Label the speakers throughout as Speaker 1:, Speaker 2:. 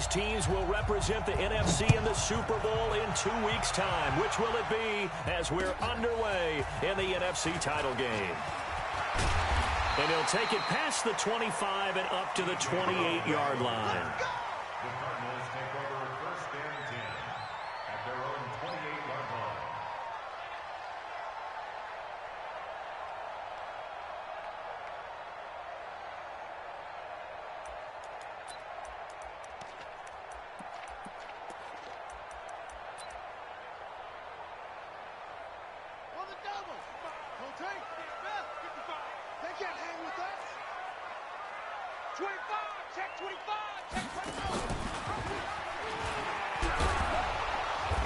Speaker 1: these teams will represent the NFC in the Super Bowl in 2 weeks' time? Which will it be as we're underway in the NFC title game? And he'll take it past the 25 and up to the 28-yard line.
Speaker 2: The Cardinals take over 1st and 10 at their own 28-yard line.
Speaker 3: On the double. Don't take. They can't hang with us. 25. Check 25. Check 25.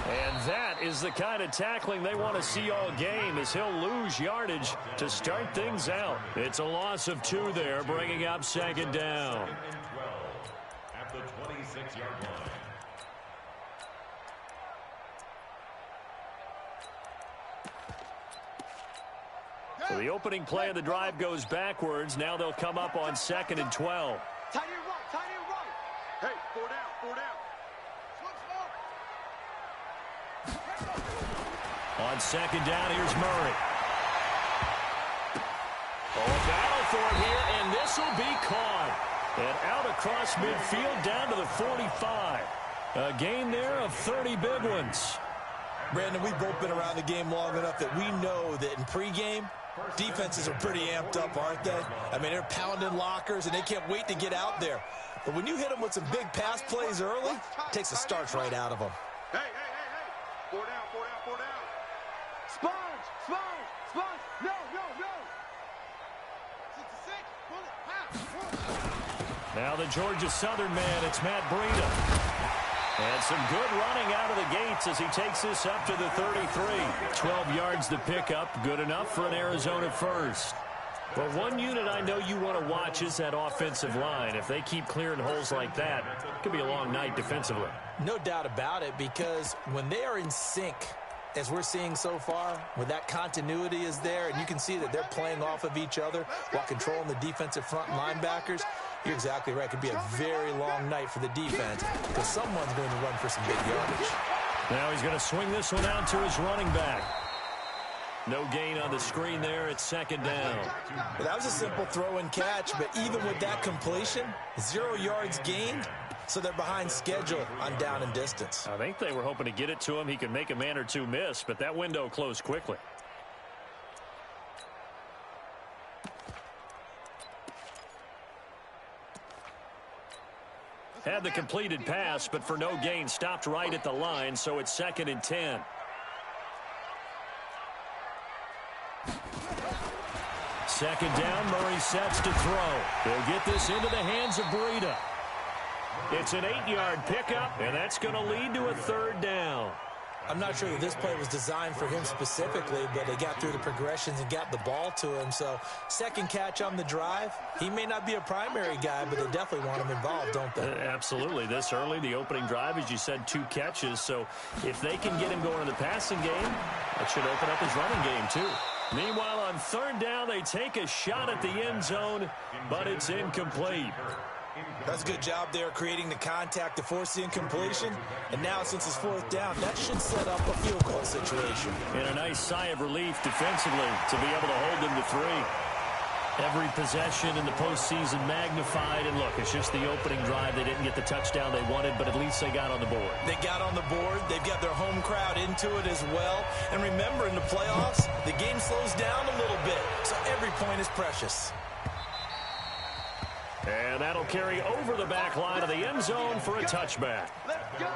Speaker 1: And that is the kind of tackling they want to see all game, as he'll lose yardage to start things out. It's a loss of 2 there, bringing up 2nd down.
Speaker 2: 2nd and 12 at the 26-yard line.
Speaker 1: So the opening play of the drive goes backwards. Now they'll come up on 2nd and 12.
Speaker 3: Tight end right. Tight end right. Hey, 4 down. 4 down.
Speaker 1: On 2nd down, here's Murray. Oh, a battle for it here, and this will be caught. And out across midfield down to the 45. A gain there of 30 big ones.
Speaker 4: Brandon, we've both been around the game long enough that we know that in pregame, defenses are pretty amped up, aren't they? I mean, they're pounding lockers, and they can't wait to get out there. But when you hit them with some big pass plays early, it takes the starch right out of them.
Speaker 3: Hey. 4 down. 4 down. 4 down. Sponge. No. 66. Pull it. Pass.
Speaker 1: Now the Georgia Southern man, it's Matt Breida. And some good running out of the gates as he takes this up to the 33. 12 yards to pick up, good enough for an Arizona first. Well, one unit I know you want to watch is that offensive line. If they keep clearing holes like that, it could be a long night defensively.
Speaker 4: No doubt about it, because when they are in sync, as we're seeing so far, when that continuity is there, and you can see that they're playing off of each other while controlling the defensive front linebackers, you're exactly right. It could be a very long night for the defense because someone's going to run for some big yardage.
Speaker 1: Now he's going to swing this one out to his running back. No gain on the screen there. It's 2nd down.
Speaker 4: Well, that was a simple throw and catch, but even with that completion, 0 yards gained, so they're behind schedule on down and distance.
Speaker 1: I think they were hoping to get it to him. He could make a man or two miss, but that window closed quickly. Had the completed pass, but for no gain, stopped right at the line, so it's 2nd and 10. Second down, Murray sets to throw. He'll get this into the hands of Breida. It's an 8-yard pickup, and that's going to lead to a 3rd down.
Speaker 4: I'm not sure that this play was designed for him specifically, but they got through the progressions and got the ball to him. So, second catch on the drive. He may not be a primary guy, but they definitely want him involved, don't they?
Speaker 1: Absolutely. This early, the opening drive, as you said, 2 catches. So, if they can get him going in the passing game, that should open up his running game, too. Meanwhile, on 3rd down, they take a shot at the end zone, but it's incomplete.
Speaker 4: That's a good job there creating the contact to force the incompletion. And now, since it's 4th down, that should set up a field goal situation.
Speaker 1: And a nice sigh of relief defensively to be able to hold them to 3. Every possession in the postseason magnified. And look, it's just the opening drive. They didn't get the touchdown they wanted, but at least they got on the board.
Speaker 4: They got on the board. They've got their home crowd into it as well. And remember, in the playoffs, the game slows down a little bit. So every point is precious.
Speaker 1: And that'll carry over the back line of the end zone for a touchback.
Speaker 3: Let's go.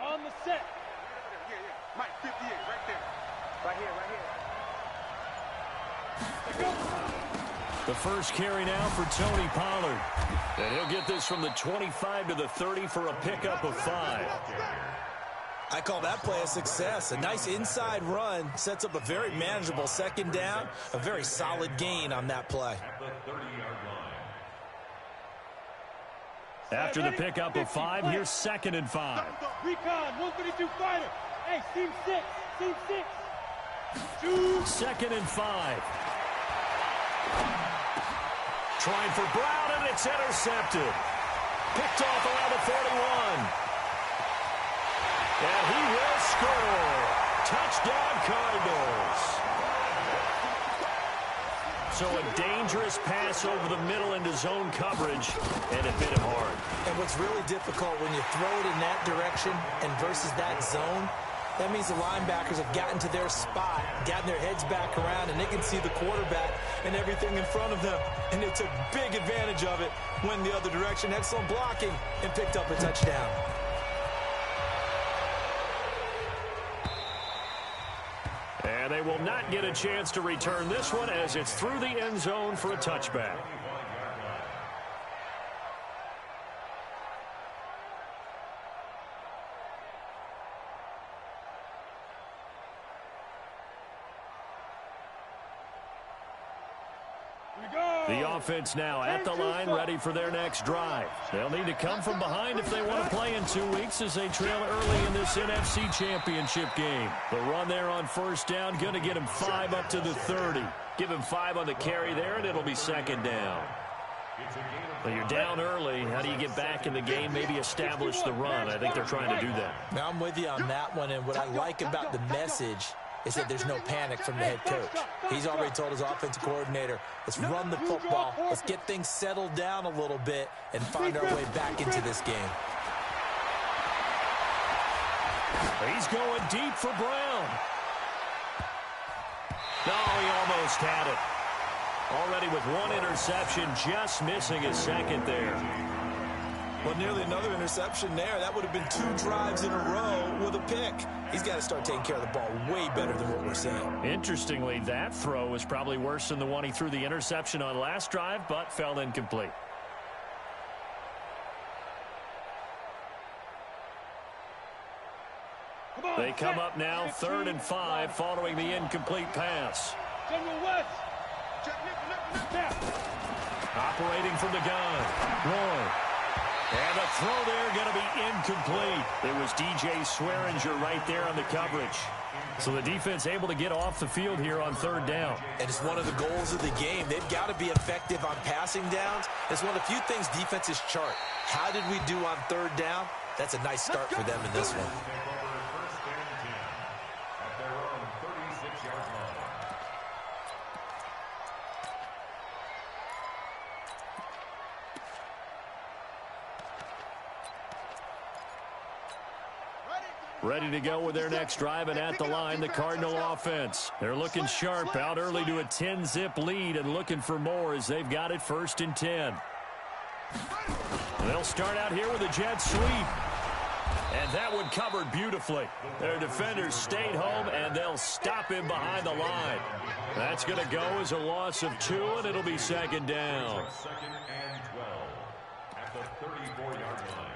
Speaker 3: On the set. Mike, 58, right there. Right here. Let's go.
Speaker 1: The first carry now for Tony Pollard. And he'll get this from the 25 to the 30 for a pickup of 5.
Speaker 4: I call that play a success. A nice inside run sets up a very manageable second down, a very solid gain on that play.
Speaker 2: At the 30-yard line.
Speaker 1: After the pickup of 5, here's 2nd and 5.
Speaker 3: Recon, 132 fighter. Hey, team 6, team 6.
Speaker 1: 2nd and 5. Trying for Brown, and it's intercepted. Picked off around the 41. And he will score. Touchdown, Cardinals. So a dangerous pass over the middle into zone coverage, and it hit him hard.
Speaker 4: And what's really difficult when you throw it in that direction and versus that zone, that means the linebackers have gotten to their spot, gotten their heads back around, and they can see the quarterback and everything in front of them. And they took big advantage of it, went the other direction, excellent blocking, and picked up a touchdown.
Speaker 1: And they will not get a chance to return this one as it's through the end zone for a touchback. The offense now at the line, ready for their next drive. They'll need to come from behind if they want to play in 2 weeks as they trail early in this NFC Championship game. The run there on first down, going to get him 5 up to the 30. Give him 5 on the carry there, and it'll be second down. Well, you're down early. How do you get back in the game, maybe establish the run? I think they're trying to do that.
Speaker 4: Now, I'm with you on that one, and what I like about the message is that there's no panic from the head coach. He's already told his offensive coordinator, let's run the football, let's get things settled down a little bit and find our way back into this game.
Speaker 1: He's going deep for Brown. No, he almost had it. Already with 1 interception, just missing his second there.
Speaker 4: Well, nearly another interception there. That would have been 2 drives in a row with a pick. He's got to start taking care of the ball way better than what we're seeing.
Speaker 1: Interestingly, that throw was probably worse than the one he threw the interception on last drive, but fell incomplete. They come up now, 3rd and 5, following the incomplete pass. Operating from the gun. Roy. And the throw there going to be incomplete. It was DJ Swearinger right there on the coverage. So the defense able to get off the field here on 3rd down.
Speaker 4: And it's one of the goals of the game. They've got to be effective on passing downs. It's one of the few things defenses chart. How did we do on 3rd down? That's a nice start for them in this one.
Speaker 2: At their own 36-yard line.
Speaker 1: Ready to go with their next drive, and at the line, the Cardinal offense. They're looking sharp, out early to a 10-zip lead and looking for more as they've got it 1st and 10. They'll start out here with a jet sweep. And that one covered beautifully. Their defenders stayed home, and they'll stop him behind the line. That's going to go as a loss of 2, and it'll be second down.
Speaker 2: 2nd and 12 at the 34-yard line.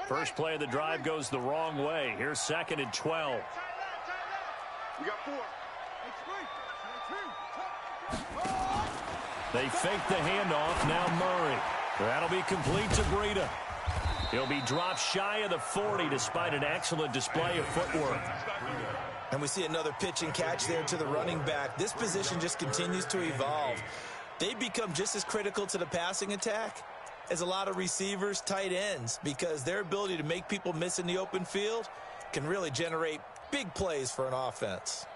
Speaker 1: First play of the drive goes the wrong way. Here's 2nd and 12.
Speaker 3: We got 4.
Speaker 1: They fake the handoff. Now Murray. That'll be complete to Breida. He'll be dropped shy of the 40 despite an excellent display of footwork.
Speaker 4: And we see another pitch and catch there to the running back. This position just continues to evolve. They become just as critical to the passing attack as a lot of receivers, tight ends, because their ability to make people miss in the open field can really generate big plays for an offense.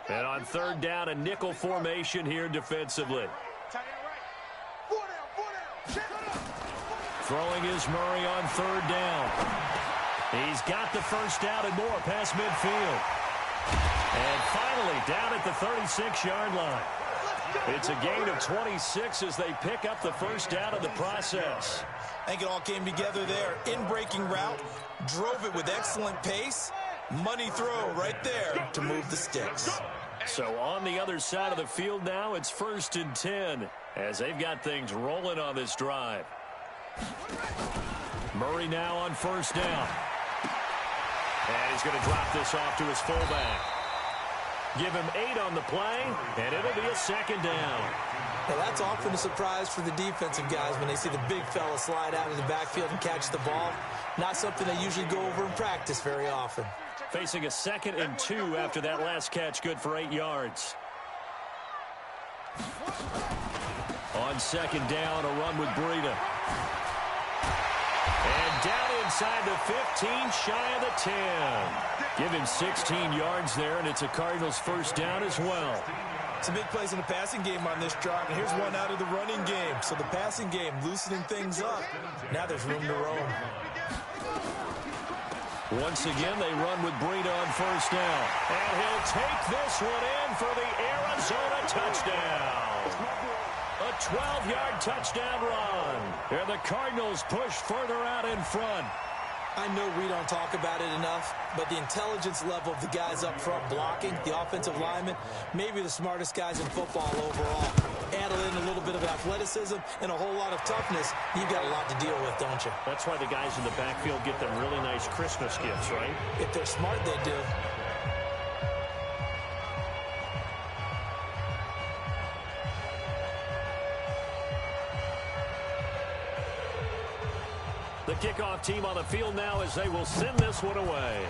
Speaker 1: And on 3rd down, a nickel formation here defensively. Throwing is Murray on 3rd down. He's got the first down and more past midfield. And finally down at the 36-yard line. It's a gain of 26 as they pick up the first down in the process.
Speaker 4: I think it all came together there. In-breaking route, drove it with excellent pace. Money throw right there to move the sticks.
Speaker 1: So on the other side of the field now, it's 1st and 10 as they've got things rolling on this drive. Murray now on first down. And he's going to drop this off to his fullback. Give him 8 on the play, and it'll be a second down.
Speaker 4: Well, that's often a surprise for the defensive guys when they see the big fella slide out of the backfield and catch the ball. Not something they usually go over in practice very often.
Speaker 1: Facing a 2nd and 2 after that last catch, good for 8 yards. On second down, a run with Breida. And down inside the 15, shy of the 10. Give him 16 yards there, and it's a Cardinals first down as well.
Speaker 4: Some big plays in the passing game on this drive, and here's one out of the running game. So the passing game loosening things up. Now there's room to roam.
Speaker 1: Once again, they run with Breida on first down. And he'll take this one in for the Arizona touchdown. A 12-yard touchdown run. And the Cardinals push further out in front.
Speaker 4: I know we don't talk about it enough, but the intelligence level of the guys up front blocking, the offensive linemen, maybe the smartest guys in football overall. Add in a little bit of athleticism and a whole lot of toughness, you've got a lot to deal with, don't you?
Speaker 1: That's why the guys in the backfield get them really nice Christmas gifts, right?
Speaker 4: If they're smart, they do.
Speaker 1: The kickoff team on the field now as they will send this one away.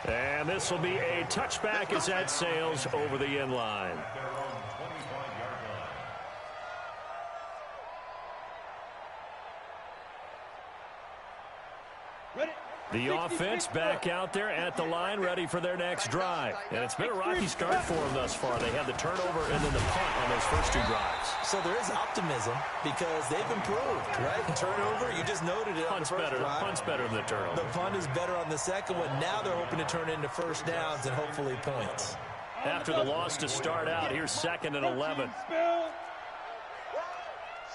Speaker 1: And this will be a touchback as that sails over the end line. The offense back out there at the line, ready for their next drive. And it's been a rocky start for them thus far. They had the turnover and then the punt on those first 2 drives.
Speaker 4: So there is optimism because they've improved, right? And turnover, you just noted it on the first drive.
Speaker 1: Punt's better than the turnover.
Speaker 4: The punt is better on the second one. Now they're hoping to turn into first downs and hopefully points.
Speaker 1: After the loss to start out, here's 2nd and 11.
Speaker 3: Slam,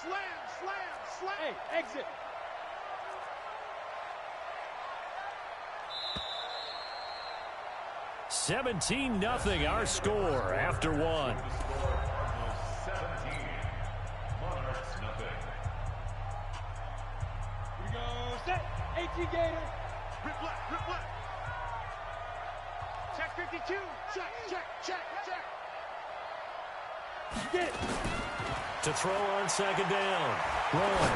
Speaker 3: slam, slam. Hey, exit.
Speaker 1: 17-0 our score after 1.
Speaker 2: 17. Monarchs nothing.
Speaker 3: Here we go. Set. 18 Gator. Rip left, rip left. Check 52. Check, check, check, check. Get it.
Speaker 1: To throw on second down. Roy.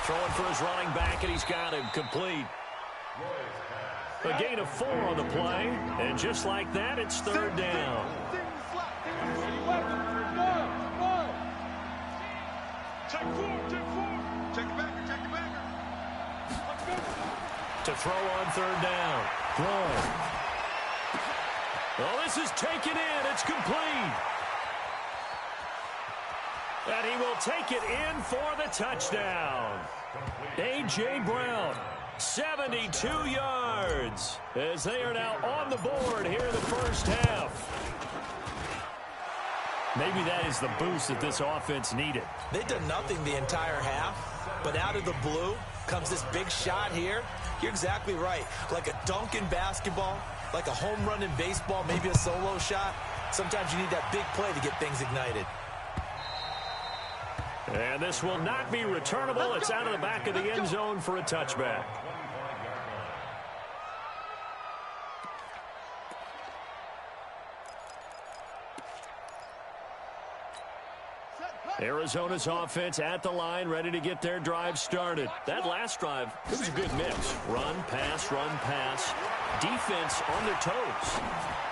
Speaker 1: Throwing for his running back, and he's got him complete. A gain of 4 on the play, and just like that, it's 3rd down.
Speaker 3: Check 4, check 4. Check the backer, check the backer.
Speaker 1: To throw on 3rd down. Roy. Well, this is taken in. It's complete. And he will take it in for the touchdown. A.J. Brown, 72 yards, as they are now on the board here in the first half. Maybe that is the boost that this offense needed.
Speaker 4: They've done nothing the entire half, but out of the blue comes this big shot here. You're exactly right. Like a dunk in basketball, like a home run in baseball, maybe a solo shot. Sometimes you need that big play to get things ignited.
Speaker 1: And this will not be returnable. It's out of the back of the end zone for a touchback. Arizona's offense at the line, ready to get their drive started. That last drive, it was a good mix. Run, pass, defense on their toes.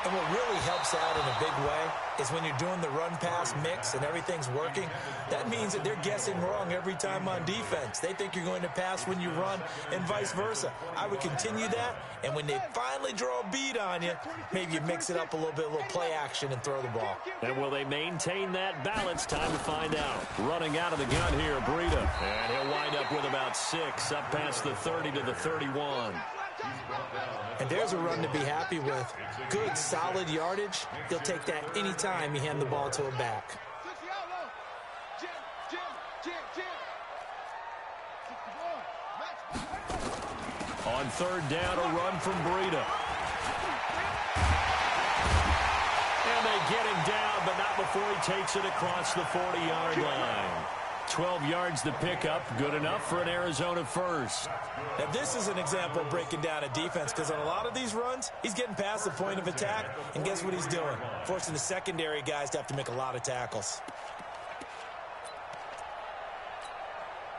Speaker 4: And what really helps out in a big way is when you're doing the run-pass mix and everything's working, that means that they're guessing wrong every time on defense. They think you're going to pass when you run and vice versa. I would continue that, and when they finally draw a beat on you, maybe you mix it up a little bit, a little play action, and throw the ball.
Speaker 1: And will they maintain that balance? Time to find out. Running out of the gun here, Breida. And he'll wind up with about 6, up past the 30 to the 31.
Speaker 4: And there's a run to be happy with. Good, solid yardage. He'll take that any time you hand the ball to a back.
Speaker 1: On 3rd down, a run from Breida. And they get him down, but not before he takes it across the 40-yard line. 12 yards to pick up. Good enough for an Arizona first.
Speaker 4: Now, this is an example of breaking down a defense because on a lot of these runs, he's getting past the point of attack, and guess what he's doing? Forcing the secondary guys to have to make a lot of tackles.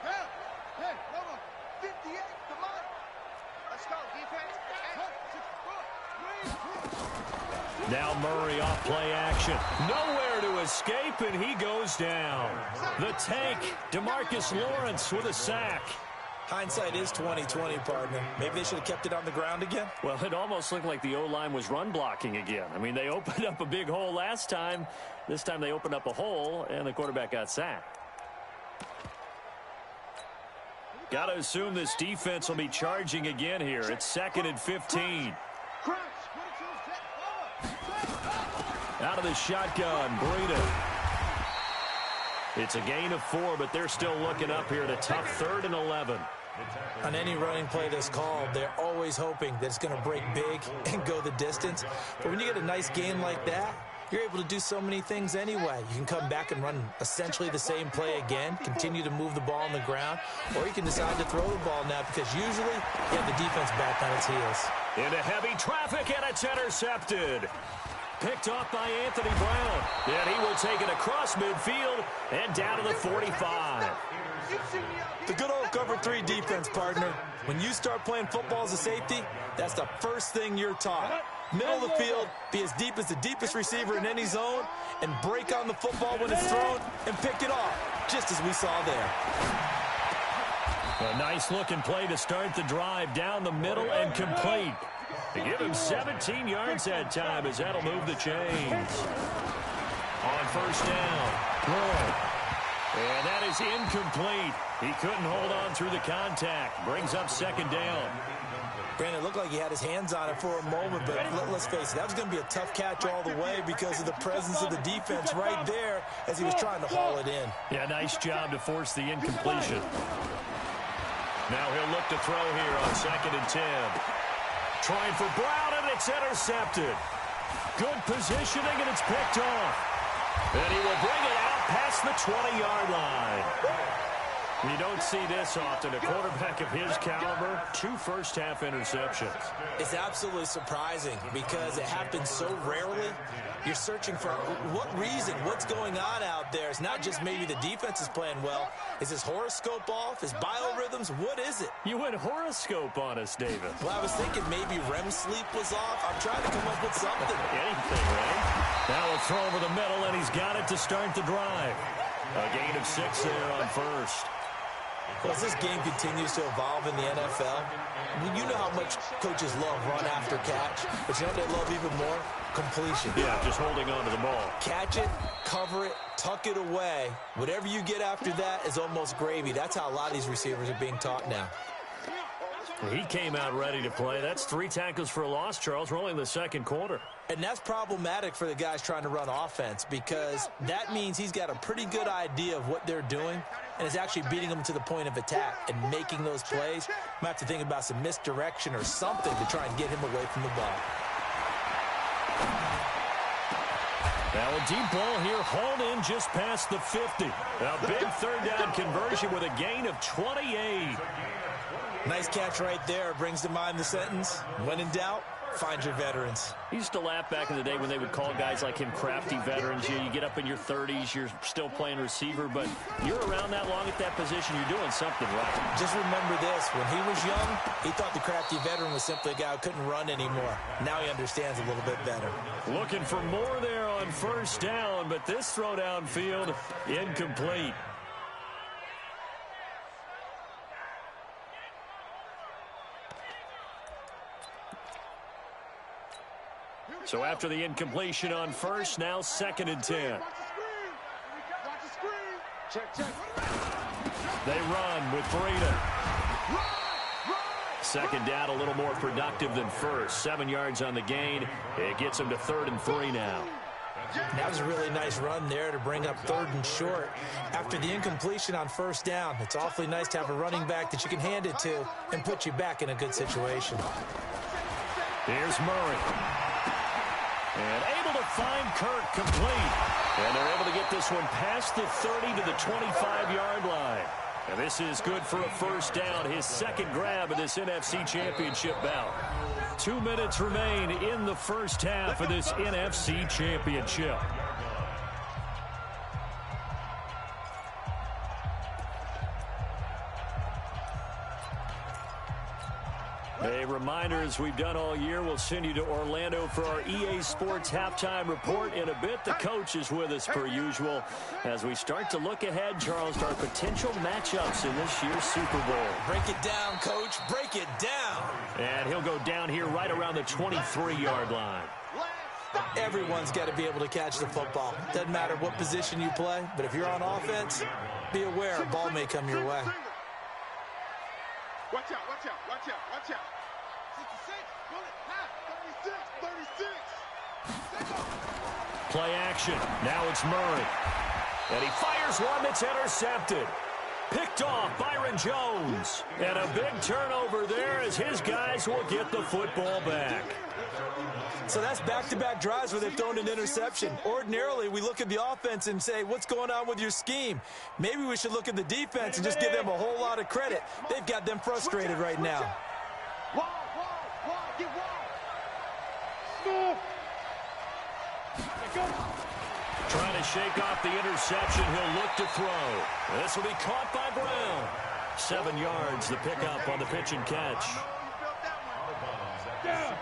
Speaker 3: Hey, come on. 58, come on. Let's go, defense.
Speaker 1: Now Murray off play action. Nowhere to escape, and he goes down. The tank, DeMarcus Lawrence with a sack.
Speaker 4: Hindsight is 20/20, partner. Maybe they should have kept it on the ground again.
Speaker 1: Well, it almost looked like the O-line was run blocking again. I mean, they opened up a big hole last time. This time they opened up a hole, and the quarterback got sacked. Got to assume this defense will be charging again here. It's 2nd and 15. Out of the shotgun, Breida. It's a gain of 4, but they're still looking up here at a tough 3rd and 11.
Speaker 4: On any running play that's called, they're always hoping that it's going to break big and go the distance. But when you get a nice game like that, you're able to do so many things anyway. You can come back and run essentially the same play again, continue to move the ball on the ground, or you can decide to throw the ball now because usually you have the defense back on its heels.
Speaker 1: Into heavy traffic, and it's intercepted. Picked off by Anthony Brown. And he will take it across midfield and down to the 45.
Speaker 4: The good old cover 3 defense, partner. When you start playing football as a safety, that's the first thing you're taught. Middle of the field, be as deep as the deepest receiver in any zone, and break on the football when it's thrown and pick it off, just as we saw there.
Speaker 1: A nice-looking play to start the drive down the middle and complete. To give him 17 yards that time as that'll move the chains. On first down, Roy. And that is incomplete. He couldn't hold on through the contact. Brings up 2nd down.
Speaker 4: Brandon, it looked like he had his hands on it for a moment, but let's face it, that was going to be a tough catch all the way because of the presence of the defense right there as he was trying to haul it in.
Speaker 1: Yeah, nice job to force the incompletion. Now he'll look to throw here on 2nd and 10. Trying for Brown, and it's intercepted. Good positioning, and it's picked off. And he will bring it out past the 20-yard line. You don't see this often. A quarterback of his caliber, 2 first-half interceptions.
Speaker 4: It's absolutely surprising because it happens so rarely. You're searching for what reason, what's going on out there. It's not just maybe the defense is playing well. Is his horoscope off? His biorhythms? What is it?
Speaker 1: You went horoscope on us, David.
Speaker 4: Well, I was thinking maybe REM sleep was off. I'm trying to come up with something.
Speaker 1: Anything, right? Now a throw over the middle, and he's got it to start the drive. A gain of 6 there on first.
Speaker 4: Well, as this game continues to evolve in the NFL, you know how much coaches love run after catch, but you know what they love even more? Completion.
Speaker 1: Yeah, just holding on to the ball.
Speaker 4: Catch it, cover it, tuck it away. Whatever you get after that is almost gravy. That's how a lot of these receivers are being taught now.
Speaker 1: He came out ready to play. That's 3 tackles for a loss, Charles. We're only in the 2nd quarter.
Speaker 4: And that's problematic for the guys trying to run offense because that means he's got a pretty good idea of what they're doing and is actually beating them to the point of attack and making those plays. Might have to think about some misdirection or something to try and get him away from the ball.
Speaker 1: Now a deep ball here, hauled in just past the 50. A big 3rd down conversion with a gain of 28.
Speaker 4: Nice catch right there. Brings to mind the sentence, when in doubt, find your veterans.
Speaker 1: He used to laugh back in the day when they would call guys like him crafty veterans. You get up in your 30s, you're still playing receiver, but you're around that long at that position, you're doing something right.
Speaker 4: Just remember this, when he was young, he thought the crafty veteran was simply a guy who couldn't run anymore. Now he understands a little bit better.
Speaker 1: Looking for more there on first down, but this throw downfield, incomplete. So after the incompletion on first, now 2nd and 10. They run with Breida. 2nd down, a little more productive than first. 7 yards on the gain. It gets them to 3rd and 3 now.
Speaker 4: That was a really nice run there to bring up 3rd and short. After the incompletion on first down, it's awfully nice to have a running back that you can hand it to and put you back in a good situation.
Speaker 1: Here's Murray. And able to find Kirk complete. And they're able to get this one past the 30 to the 25-yard line. And this is good for a first down, his second grab of this NFC Championship bout. 2 minutes remain in the first half of this NFC Championship. A reminder, as we've done all year, we'll send you to Orlando for our EA Sports Halftime Report. In a bit, the coach is with us per usual as we start to look ahead, Charles, to our potential matchups in this year's Super Bowl.
Speaker 4: Break it down, Coach. Break it down.
Speaker 1: And he'll go down here right around the 23-yard line.
Speaker 4: Everyone's got to be able to catch the football. Doesn't matter what position you play, but if you're on offense, be aware a ball may come your way.
Speaker 3: Watch out, watch out, watch out, watch out. 66, bullet, half, 36, 36.
Speaker 1: Play action. Now it's Murray. And he fires one that's intercepted. Picked off Byron Jones. And a big turnover there as his guys will get the football back.
Speaker 4: So that's back-to-back drives where they've thrown an interception. Ordinarily, we look at the offense and say, what's going on with your scheme? Maybe we should look at the defense and just give them a whole lot of credit. They've got them frustrated right now.
Speaker 3: Wall, get wall.
Speaker 1: Trying to shake off the interception. He'll look to throw. This will be caught by Brown. 7 yards, the pickup on the pitch and catch.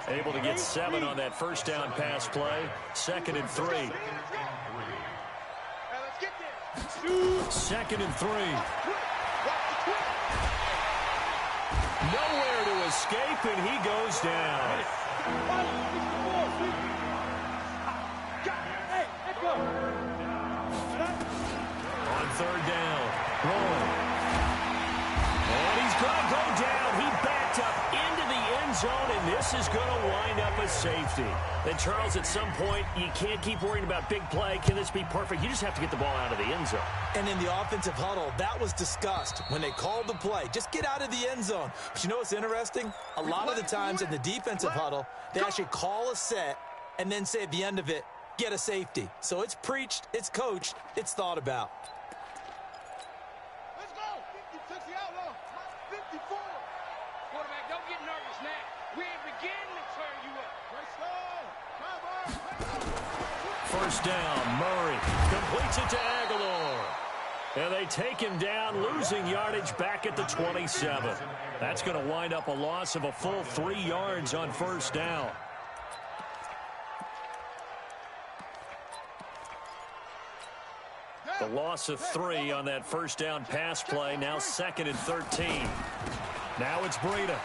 Speaker 1: Able to get 7 on that first down pass play. 2nd and 3. 2nd and 3. Nowhere to escape, and he goes down. On 3rd down, rolling. And he's going to go down. He backed up into the end zone, and this is going to wind up a safety. And Charles, at some point, you can't keep worrying about big play. Can this be perfect? You just have to get the ball out of the end zone.
Speaker 4: And in the offensive huddle, that was discussed when they called the play. Just get out of the end zone. But you know what's interesting? A lot of the times in the defensive huddle, they actually call a set and then say at the end of it, get a safety. So it's preached, it's coached, it's thought about.
Speaker 3: Let's go. 50, touch the outlaw. 54. Quarterback, don't get nervous now. We ain't beginning to tear you up.
Speaker 1: First down, Murray completes it to Aguilar. And they take him down, losing yardage back at the 27. That's going to wind up a loss of a full 3 yards on first down. The loss of 3 on that first down pass play. Now 2nd and 13. Now it's Breida.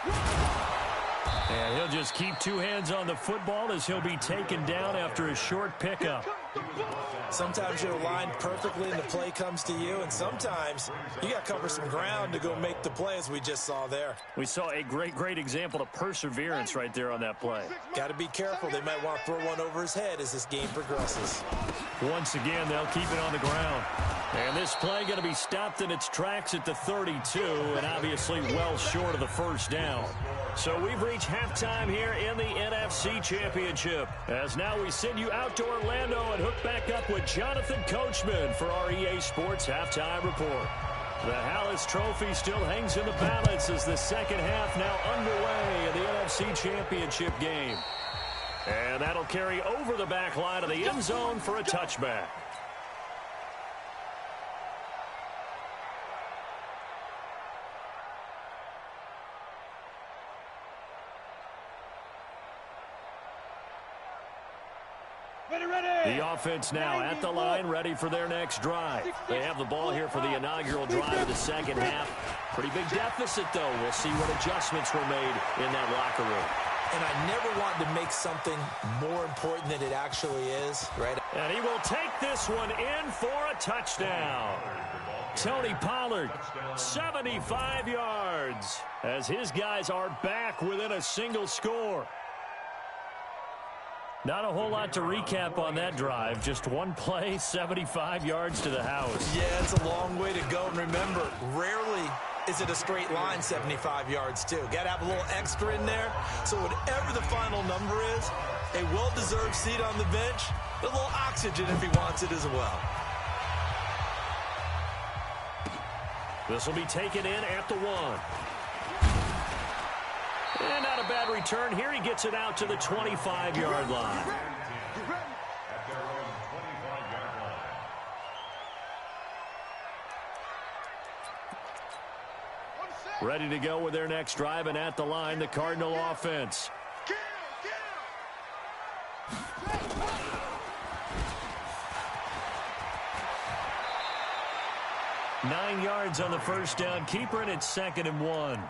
Speaker 1: And he'll just keep 2 hands on the football as he'll be taken down after a short pickup.
Speaker 4: Sometimes you're aligned perfectly and the play comes to you, and sometimes you got to cover some ground to go make the play, as we just saw there.
Speaker 1: We saw a great example of perseverance right there on that play.
Speaker 4: Got to be careful. They might want to throw one over his head as this game progresses.
Speaker 1: Once again, they'll keep it on the ground. And this play going to be stopped in its tracks at the 32, and obviously well short of the first down. So we've reached halftime here in the NFC Championship, as now we send you out to Orlando and hook back up with Jonathan Coachman for our EA Sports Halftime Report. The Hallis Trophy still hangs in the balance as the second half now underway in the NFC Championship game. And that'll carry over the back line of the end zone for a touchback. The offense now at the line, ready for their next drive. They have the ball here for the inaugural drive of the second half. Pretty big deficit, though. We'll see what adjustments were made in that locker room.
Speaker 4: And I never wanted to make something more important than it actually is, right?
Speaker 1: And he will take this one in for a touchdown. Tony Pollard, 75 yards, as his guys are back within a single score. Not a whole lot to recap on that drive. Just one play, 75 yards to the house.
Speaker 4: Yeah, it's a long way to go. And remember, rarely is it a straight line 75 yards, too? Got to have a little extra in there. So whatever the final number is, a well-deserved seat on the bench, a little oxygen if he wants it as well.
Speaker 1: This will be taken in at the 1. And not a bad return here. He gets it out to the 25-yard line.
Speaker 2: At their own 25-yard line.
Speaker 1: Ready to go with their next drive, and at the line, the Cardinal offense. 9 yards on the first down keeper, and it's 2nd and 1.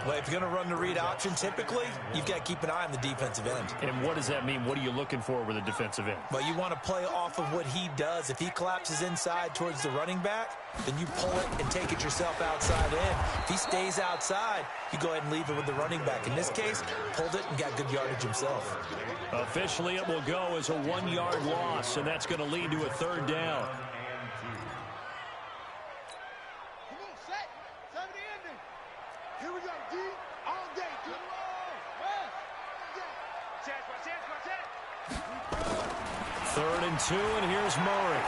Speaker 4: Well, if you're going to run the read option, typically, you've got to keep an eye on the defensive end.
Speaker 1: And what does that mean? What are you looking for with a defensive end?
Speaker 4: Well, you want to play off of what he does. If he collapses inside towards the running back, then you pull it and take it yourself outside in. If he stays outside, you go ahead and leave it with the running back. In this case, pulled it and got good yardage himself.
Speaker 1: Officially, it will go as a 1-yard loss, and that's going to lead to a 3rd down.
Speaker 3: Here we go, D. All day. Good roll. Watch it.
Speaker 1: 3rd and 2, and here's Murray.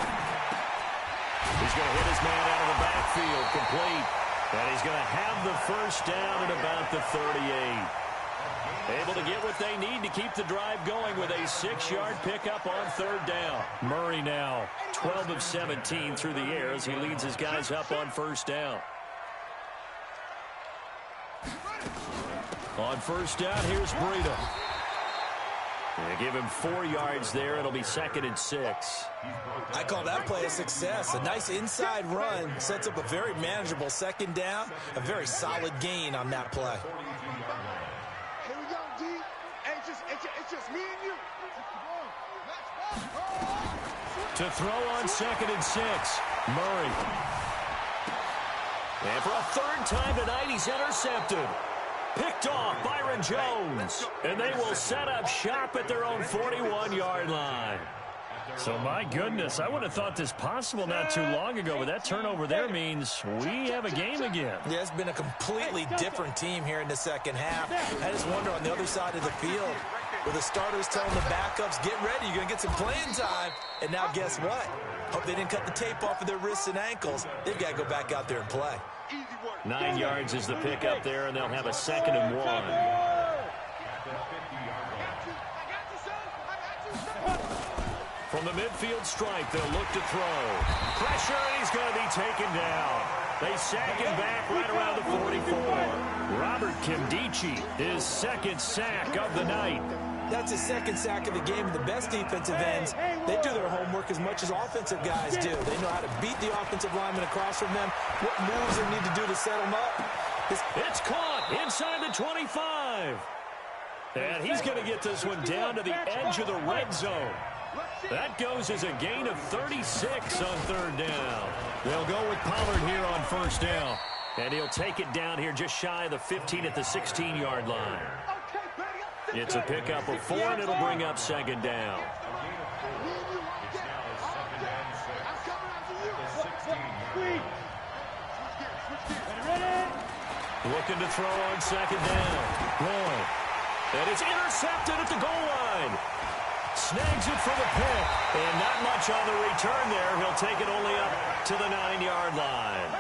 Speaker 1: He's going to hit his man out of the backfield, complete. And he's going to have the first down at about the 38. Able to get what they need to keep the drive going with a 6-yard pickup on 3rd down. Murray now 12 of 17 through the air as he leads his guys up on 1st down. On 1st down, here's Breida. They give him 4 yards there. It'll be 2nd and 6.
Speaker 4: I call that play a success. A nice inside run sets up a very manageable 2nd down. A very solid gain on that play.
Speaker 3: Here we go, D. It's just me and you.
Speaker 1: To throw on 2nd and 6, Murray. And for a 3rd time tonight, he's intercepted. Picked off Byron Jones. And they will set up shop at their own 41-yard line. So, my goodness, I would have thought this possible not too long ago, but that turnover there means we have a game again.
Speaker 4: Yeah, it's been a completely different team here in the 2nd half. I just wonder on the other side of the field, with the starters telling the backups, get ready, you're going to get some playing time. And now guess what? Hope they didn't cut the tape off of their wrists and ankles. They've got to go back out there and play.
Speaker 1: 9 yards is the pickup there, and they'll have a 2nd and 1. From the midfield stripe, they'll look to throw. Pressure, and he's going to be taken down. They sack him back right around the 44. Robert Kimdichie, his 2nd sack of the night.
Speaker 4: That's his 2nd sack of the game. And the best defensive ends, they do their homework as much as offensive guys do. They know how to beat the offensive lineman across from them, what moves they need to do to set them up.
Speaker 1: It's caught inside the 25. And he's going to get this one down to the edge of the red zone. That goes as a gain of 36 on 3rd down. They'll go with Pollard here on 1st down. And he'll take it down here just shy of the 15 at the 16-yard line. It's a pickup of 4, and it'll bring up 2nd down. Looking to throw on 2nd down. Roy. And it's intercepted at the goal line. Snags it for the pick. And not much on the return there. He'll take it only up to the 9-yard line.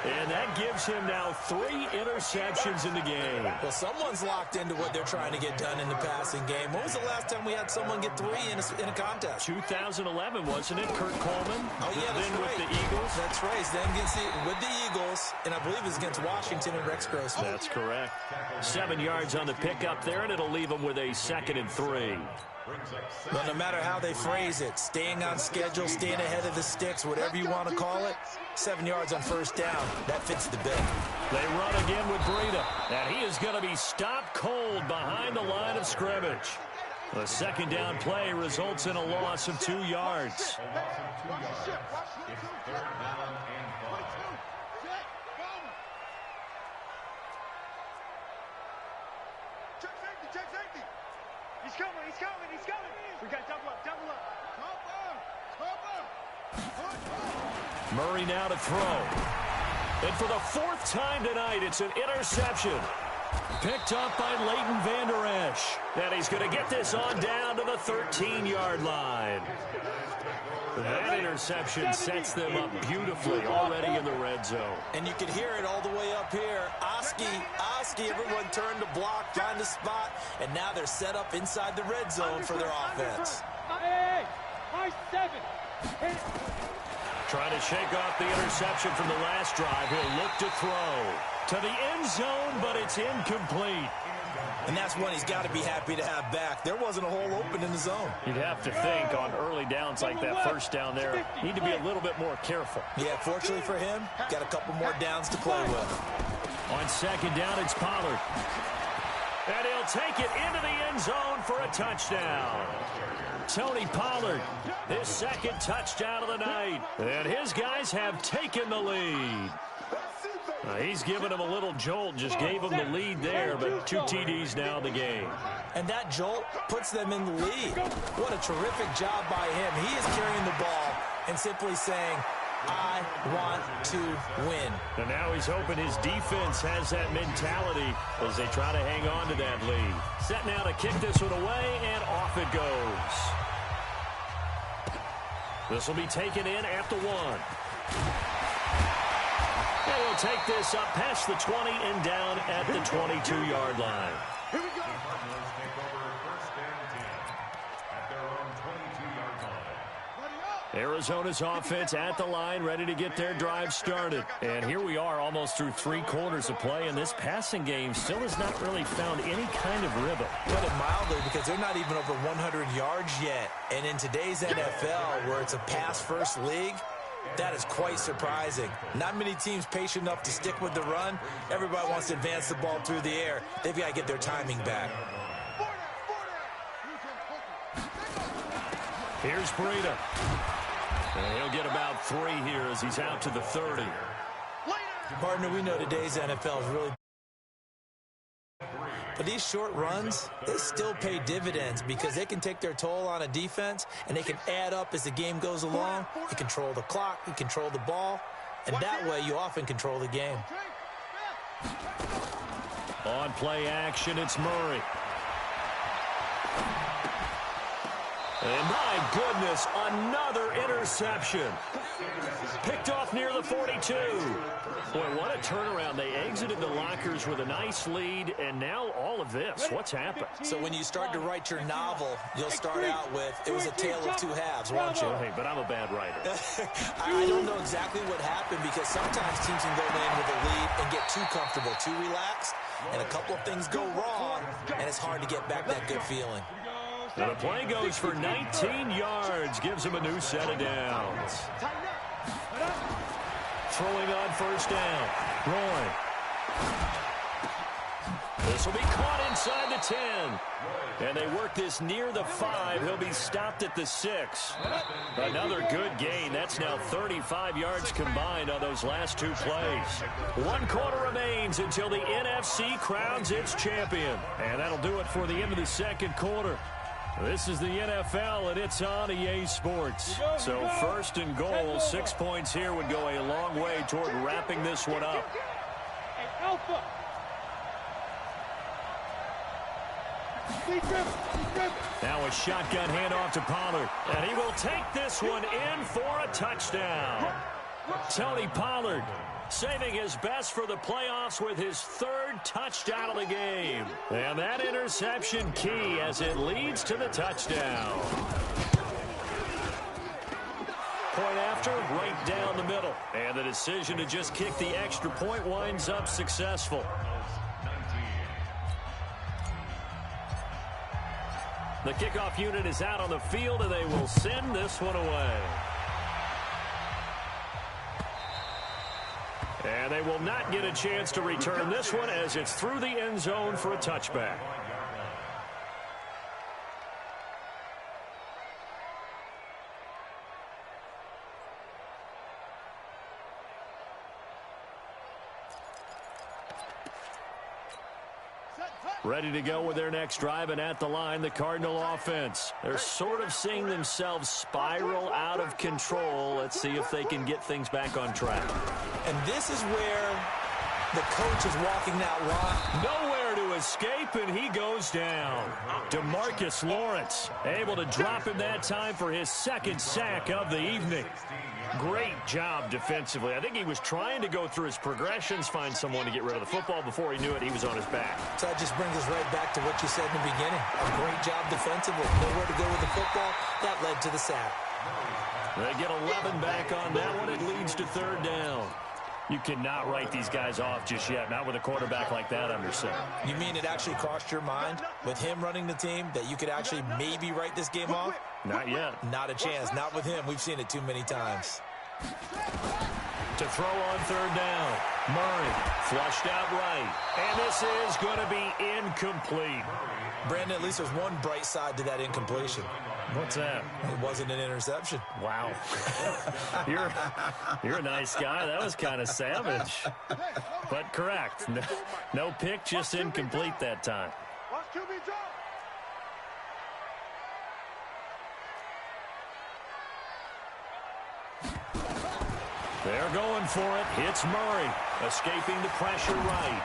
Speaker 1: And that gives him now 3 interceptions in the game.
Speaker 4: Well, someone's locked into what they're trying to get done in the passing game. When was the last time we had someone get 3 in a contest?
Speaker 1: 2011, wasn't it? Kurt Coleman?
Speaker 4: Oh, yeah, that's
Speaker 1: then
Speaker 4: right.
Speaker 1: With the Eagles?
Speaker 4: That's right. Then with the Eagles, and I believe it was against Washington and Rex Grossman.
Speaker 1: That's correct. 7 yards on the pickup there, and it'll leave him with a 2nd and 3.
Speaker 4: Well, no matter how they phrase it, staying on schedule, staying ahead of the sticks, whatever you want to call it, 7 yards on 1st down, that fits the bill.
Speaker 1: They run again with Breida, and he is going to be stopped cold behind the line of scrimmage. The 2nd down play results in a loss of 2 yards.
Speaker 3: Check safety. He's coming. We got double up. Cover.
Speaker 1: Murray now to throw. And for the fourth time tonight, it's an interception. Picked up by Leighton Vander Esch. And he's going to get this on down to the 13-yard line. That interception sets them up beautifully already in the red zone.
Speaker 4: And you can hear it all the way up here. Oski, everyone turned to block, find the spot, and now they're set up inside the red zone for their offense.
Speaker 3: Hey,
Speaker 1: Trying to shake off the interception from the last drive. He'll look to throw to the end zone, but it's incomplete.
Speaker 4: And that's one he's got to be happy to have back. There wasn't a hole open in the zone.
Speaker 1: You'd have to think on early downs like that first down there, need to be a little bit more careful.
Speaker 4: Yeah, fortunately for him, got a couple more downs to play with.
Speaker 1: On second down, it's Pollard. And he'll take it into the end zone for a touchdown. Tony Pollard, his second touchdown of the night. And his guys have taken the lead. He's given him a little jolt, just gave him the lead there, but 2 TDs now in the game.
Speaker 4: And that jolt puts them in the lead. What a terrific job by him. He is carrying the ball and simply saying, I want to win.
Speaker 1: And now he's hoping his defense has that mentality as they try to hang on to that lead. Set now to kick this one away, and off it goes. This will be taken in at the 1. And he'll take this up past the 20 and down at the 22-yard line.
Speaker 2: Here we go. Cardinals take over first and 10 at their own 22-yard line.
Speaker 1: Arizona's offense at the line, ready to get their drive started. And here we are almost through 3 quarters of play, and this passing game still has not really found any kind of rhythm.
Speaker 4: Put it mildly, because they're not even over 100 yards yet. And in today's NFL, where it's a pass-first league, that is quite surprising. Not many teams patient enough to stick with the run. Everybody wants to advance the ball through the air. They've got to get their timing back.
Speaker 1: Here's Breida. And he'll get about 3 here as he's out to the 30.
Speaker 4: Partner, we know today's NFL is really... But these short runs, they still pay dividends because they can take their toll on a defense and they can add up as the game goes along. You control the clock, you control the ball, and that way you often control the game.
Speaker 1: On play action, it's Murray. And my goodness, another interception. Picked off near the 42. Boy, what a turnaround. They exited the lockers with a nice lead, and now all of this. What's happened?
Speaker 4: So when you start to write your novel, you'll start out with, it was a tale of 2 halves, won't you?
Speaker 1: Hey, but I'm a bad writer.
Speaker 4: I don't know exactly what happened because sometimes teams can go in with a lead and get too comfortable, too relaxed, and a couple of things go wrong, and it's hard to get back that good feeling.
Speaker 1: And the play goes for 19 yards, gives him a new set of downs. Throwing on first down. Roy. This will be caught inside the 10. And they work this near the 5. He'll be stopped at the 6. Another good gain. That's now 35 yards combined on those last 2 plays. 1 quarter remains until the NFC crowns its champion. And that'll do it for the end of the second quarter. This is the NFL, and it's on EA Sports. So first and goal, 6 points here would go a long way toward wrapping this one up.
Speaker 3: Alpha.
Speaker 1: Now a shotgun handoff to Pollard, and he will take this one in for a touchdown. Tony Pollard saving his best for the playoffs with his 3rd touchdown of the game. And that interception key as it leads to the touchdown. Point after, right down the middle. And the decision to just kick the extra point winds up successful. The kickoff unit is out on the field, and they will send this one away. And they will not get a chance to return this one as it's through the end zone for a touchback. Ready to go with their next drive, and at the line, the Cardinal offense. They're sort of seeing themselves spiral out of control. Let's see if they can get things back on track.
Speaker 4: And this is where the coach is walking that line.
Speaker 1: Nowhere to escape, and he goes down. DeMarcus Lawrence able to drop him that time for his second sack of the evening. Great job defensively. I think he was trying to go through his progressions, find someone to get rid of the football. Before he knew it, he was on his back.
Speaker 4: So that just brings us right back to what you said in the beginning. A great job defensively. Nowhere to go with the football. That led to the sack.
Speaker 1: They get 11 back on that one. It leads to third down. You cannot write these guys off just yet, not with a quarterback like that under center.
Speaker 4: You mean it actually crossed your mind with him running the team that you could actually maybe write this game off?
Speaker 1: Not yet.
Speaker 4: Not a chance. Not with him. We've seen it too many times.
Speaker 1: To throw on third down. Murray flushed out right. And this is going to be incomplete.
Speaker 4: Brandon, at least there's one bright side to that incompletion.
Speaker 1: What's that?
Speaker 4: It wasn't an interception.
Speaker 1: Wow. You're a nice guy. That was kind of savage. But correct. No pick, just incomplete that time. They're going for it. It's Murray. Escaping the pressure right.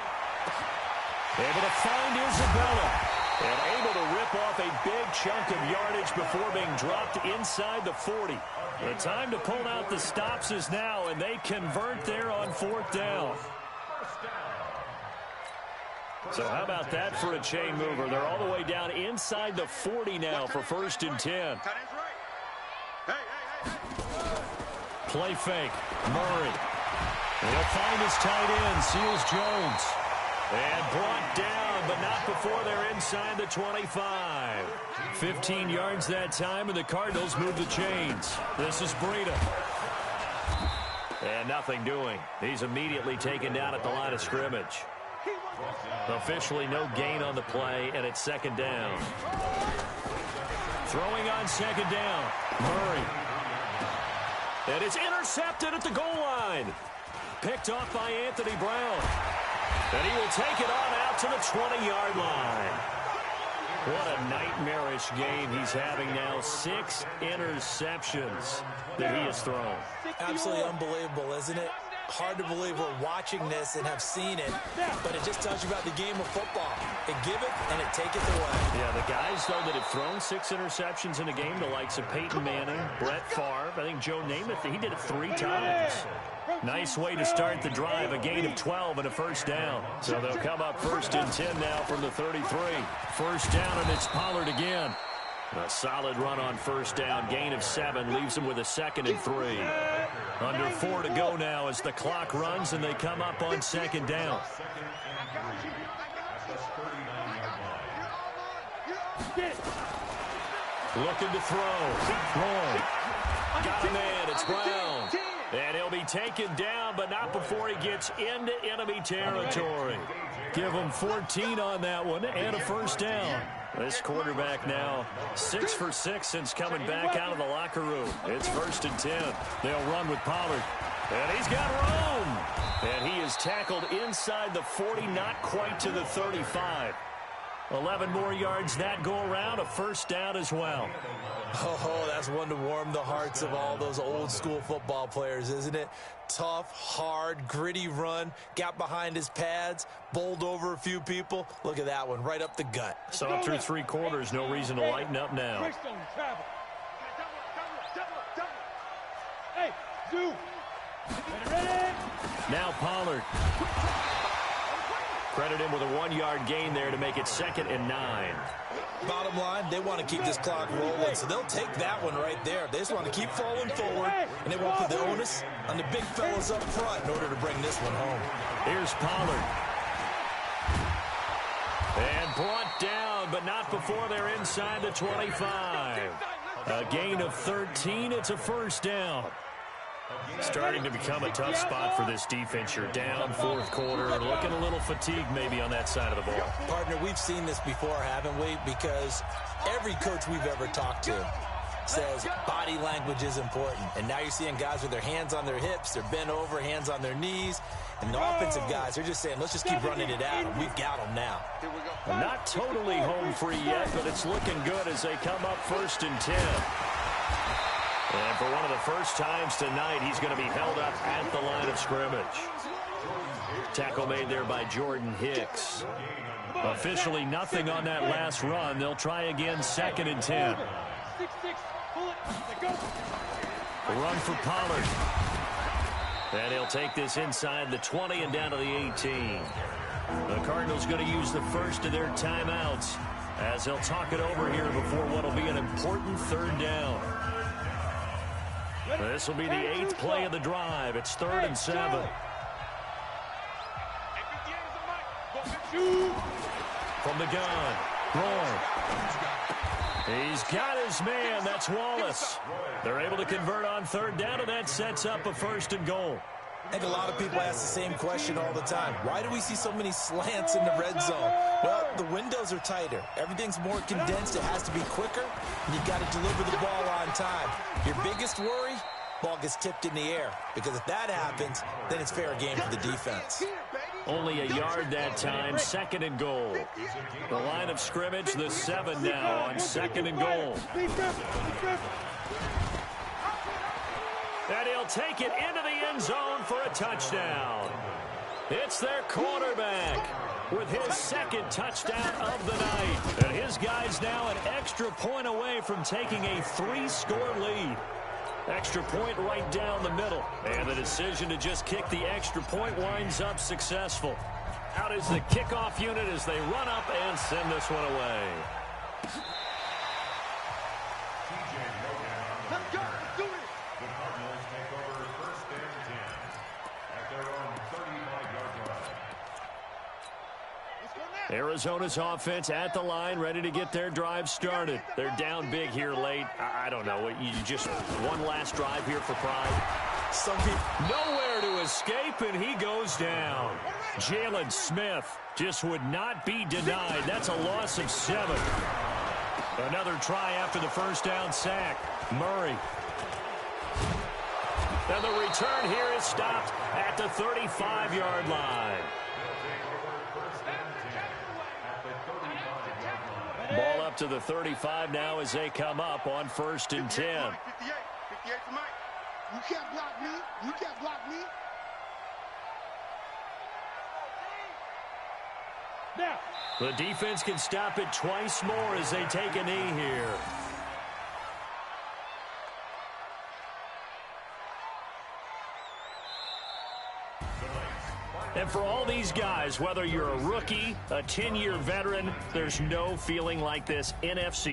Speaker 1: Able to find Isabella. And able to rip off a big chunk of yardage before being dropped inside the 40. The time to pull out the stops is now, and they convert there on fourth down. So how about that for a chain mover? They're all the way down inside the 40 now for first and 10. Play fake. Murray. He'll find his tight end, Seals Jones. And brought down, but not before they're inside the 25. 15 yards that time, and the Cardinals move the chains. This is Breida. And nothing doing. He's immediately taken down at the line of scrimmage. Officially no gain on the play, and it's second down. Throwing on second down. Murray. And it's intercepted at the goal line. Picked off by Anthony Brown. And he will take it on out to the 20-yard line. What a nightmarish game he's having now. 6 interceptions that he has thrown.
Speaker 4: Absolutely unbelievable, isn't it? Hard to believe we're watching this and have seen it, but it just tells you about the game of football. It give it and it take it away.
Speaker 1: Yeah, the guys, though, that have thrown 6 interceptions in a game, the likes of Peyton Manning, Brett Favre, I think Joe Namath, he did it 3 times. Nice way to start the drive, a gain of 12 and a first down. So they'll come up first and 10 now from the 33. First down, and it's Pollard again. A solid run on first down, gain of 7, leaves them with a second and 3. Under 4 to go now as the clock runs, and they come up on second down. Looking to throw. Got a man, it's Brown. And he'll be taken down, but not before he gets into enemy territory. Give him 14 on that one and a first down. This quarterback now 6 for 6 since coming back out of the locker room. It's first and 10. They'll run with Pollard. And he's got room. And he is tackled inside the 40, not quite to the 35. 11 more yards that go around, a first down as well.
Speaker 4: Oh, that's one to warm the hearts of all those old school football players, isn't it? Tough, hard, gritty run, got behind his pads, bowled over a few people. Look at that one, right up the gut.
Speaker 1: Saw through 3 quarters, no reason to lighten up now.
Speaker 3: Hey, Zoo.
Speaker 1: Now Pollard. Credit him with a 1-yard gain there to make it second and 9.
Speaker 4: Bottom line, they want to keep this clock rolling, so they'll take that one right there. They just want to keep falling forward, and they won't put the onus on the big fellas up front in order to bring this one home.
Speaker 1: Here's Pollard. And brought down, but not before they're inside the 25. A gain of 13, it's a first down. Starting to become a tough spot for this defense. You're down fourth quarter, looking a little fatigued maybe on that side of the ball.
Speaker 4: Partner, we've seen this before, haven't we? Because every coach we've ever talked to says body language is important. And now you're seeing guys with their hands on their hips, they're bent over, hands on their knees. And the offensive guys, they're just saying, let's just keep running it at them. We've got them now.
Speaker 3: Here we go.
Speaker 1: totally home free yet, but it's looking good as they come up 1st and 10. And for one of the first times tonight, he's going to be held up at the line of scrimmage. Tackle made there by Jordan Hicks. Officially nothing on that last run. They'll try again 2nd and 10. Run for Pollard. And he'll take this inside the 20 and down to the 18. The Cardinals going to use the first of their timeouts as they'll talk it over here before what will be an important 3rd down. This will be the 8th play of the drive. It's 3rd and 7. From the gun, Roy. He's got his man. That's Wallace. They're able to convert on 3rd down, and that sets up a 1st and goal.
Speaker 4: I think a lot of people ask the same question all the time. Why do we see so many slants in the red zone? Well, the windows are tighter. Everything's more condensed. It has to be quicker, and you've got to deliver the ball on time. Your biggest worry? Ball gets tipped in the air, because if that happens, then it's fair game for the defense.
Speaker 1: Only a yard that time, 2nd and goal. The line of scrimmage, the 7 now on 2nd and goal. And he'll take it into the end zone for a touchdown. It's their quarterback with his 2nd touchdown of the night. And his guy's now an extra point away from taking a 3-score lead. Extra point right down the middle. And the decision to just kick the extra point winds up successful. Out is the kickoff unit as they run up and send this one away.
Speaker 3: Let's go. Let's do it.
Speaker 2: The Cardinals take over 1st and 10 at their own 35-yard line.
Speaker 3: Let's go now.
Speaker 1: Arizona's offense at the line, ready to get their drive started. They're down big here late. I don't know. You just one last drive here for pride.
Speaker 4: Some people
Speaker 1: Nowhere to escape, and he goes down. Jalen Smith just would not be denied. That's a loss of 7. Another try after the 1st down sack. Murray. And the return here is stopped at the 35-yard line. Ball up to the 35 now as they come up on 1st and 10.
Speaker 3: 58 for Mike. You can't block me. You can't block me. Now.
Speaker 1: The defense can stop it twice more as they take a knee here. And for all these guys, whether you're a rookie, a 10-year veteran, there's no feeling like this NFC.